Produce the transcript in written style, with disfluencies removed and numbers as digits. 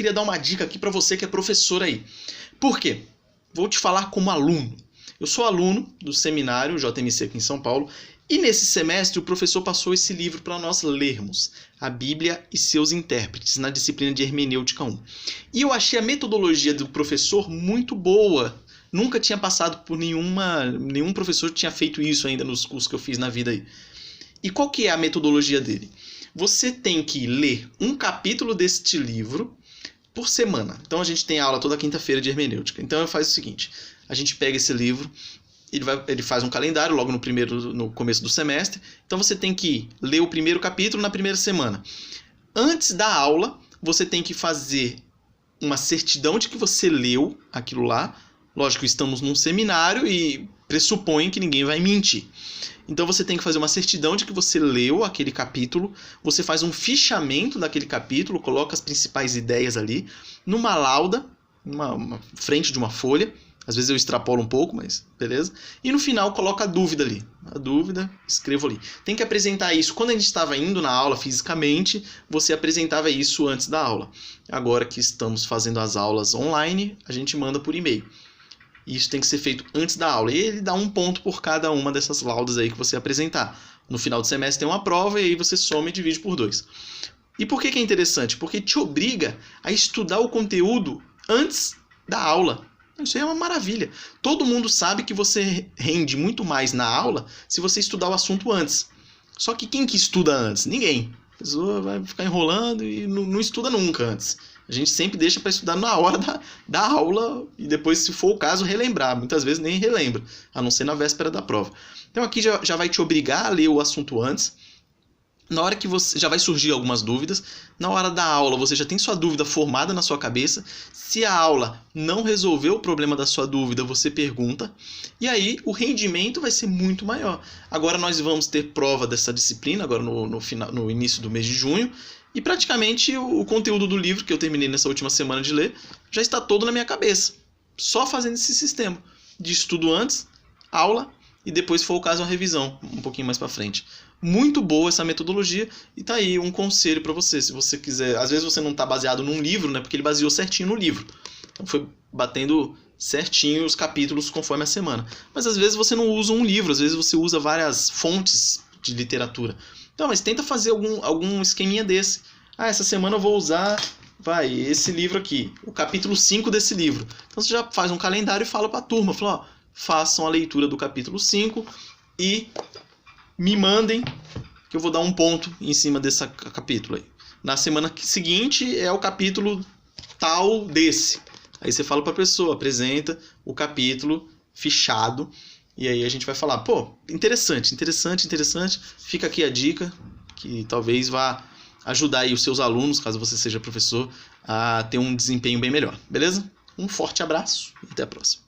queria dar uma dica aqui para você que é professor aí. Por quê? Vou te falar como aluno. Eu sou aluno do seminário JMC aqui em São Paulo e nesse semestre o professor passou esse livro para nós lermos, A Bíblia e seus Intérpretes, na disciplina de Hermenêutica 1. E eu achei a metodologia do professor muito boa. Nunca tinha passado por nenhum professor tinha feito isso ainda nos cursos que eu fiz na vida aí. E qual que é a metodologia dele? Você tem que ler um capítulo deste livro por semana. Então a gente tem aula toda quinta-feira de hermenêutica. Então eu faço o seguinte, a gente pega esse livro, ele faz um calendário logo no começo do semestre. Então você tem que ler o primeiro capítulo na primeira semana. Antes da aula, você tem que fazer uma certidão de que você leu aquilo lá. Lógico, estamos num seminário e pressupõe que ninguém vai mentir. Então você tem que fazer uma certidão de que você leu aquele capítulo, você faz um fichamento daquele capítulo, coloca as principais ideias ali, numa lauda, uma frente de uma folha. Às vezes eu extrapolo um pouco, mas beleza. E no final coloca a dúvida ali. A dúvida, escrevo ali. Tem que apresentar isso. Quando a gente estava indo na aula fisicamente, você apresentava isso antes da aula. Agora que estamos fazendo as aulas online, a gente manda por e-mail. Isso tem que ser feito antes da aula. E ele dá um ponto por cada uma dessas laudas aí que você apresentar. No final do semestre tem uma prova e aí você soma e divide por 2. E por que é interessante? Porque te obriga a estudar o conteúdo antes da aula. Isso aí é uma maravilha. Todo mundo sabe que você rende muito mais na aula se você estudar o assunto antes. Só que quem que estuda antes? Ninguém. A pessoa vai ficar enrolando e não estuda nunca antes. A gente sempre deixa para estudar na hora da aula e depois, se for o caso, relembrar. Muitas vezes nem relembra, a não ser na véspera da prova. Então aqui já vai te obrigar a ler o assunto antes. Na hora que você já vai surgir algumas dúvidas, na hora da aula você já tem sua dúvida formada na sua cabeça. Se a aula não resolveu o problema da sua dúvida, você pergunta. E aí o rendimento vai ser muito maior. Agora nós vamos ter prova dessa disciplina, agora no início do mês de junho. E praticamente o conteúdo do livro que eu terminei nessa última semana de ler já está todo na minha cabeça. Só fazendo esse sistema de estudo antes, aula e depois, se for o caso, uma revisão um pouquinho mais para frente. Muito boa essa metodologia e tá aí um conselho para você. Se você quiser, às vezes você não está baseado num livro, né? Porque ele baseou certinho no livro. Então foi batendo certinho os capítulos conforme a semana. Mas às vezes você não usa um livro, às vezes você usa várias fontes de literatura. Então, mas tenta fazer algum esqueminha desse. Essa semana eu vou usar esse livro aqui, o capítulo 5 desse livro. Então você já faz um calendário e fala para a turma, fala, façam a leitura do capítulo 5 e me mandem que eu vou dar um ponto em cima desse capítulo aí. Na semana seguinte é o capítulo tal desse. Aí você fala para a pessoa, apresenta o capítulo fichado. E aí a gente vai falar, interessante. Fica aqui a dica, que talvez vá ajudar aí os seus alunos, caso você seja professor, a ter um desempenho bem melhor. Beleza? Um forte abraço e até a próxima.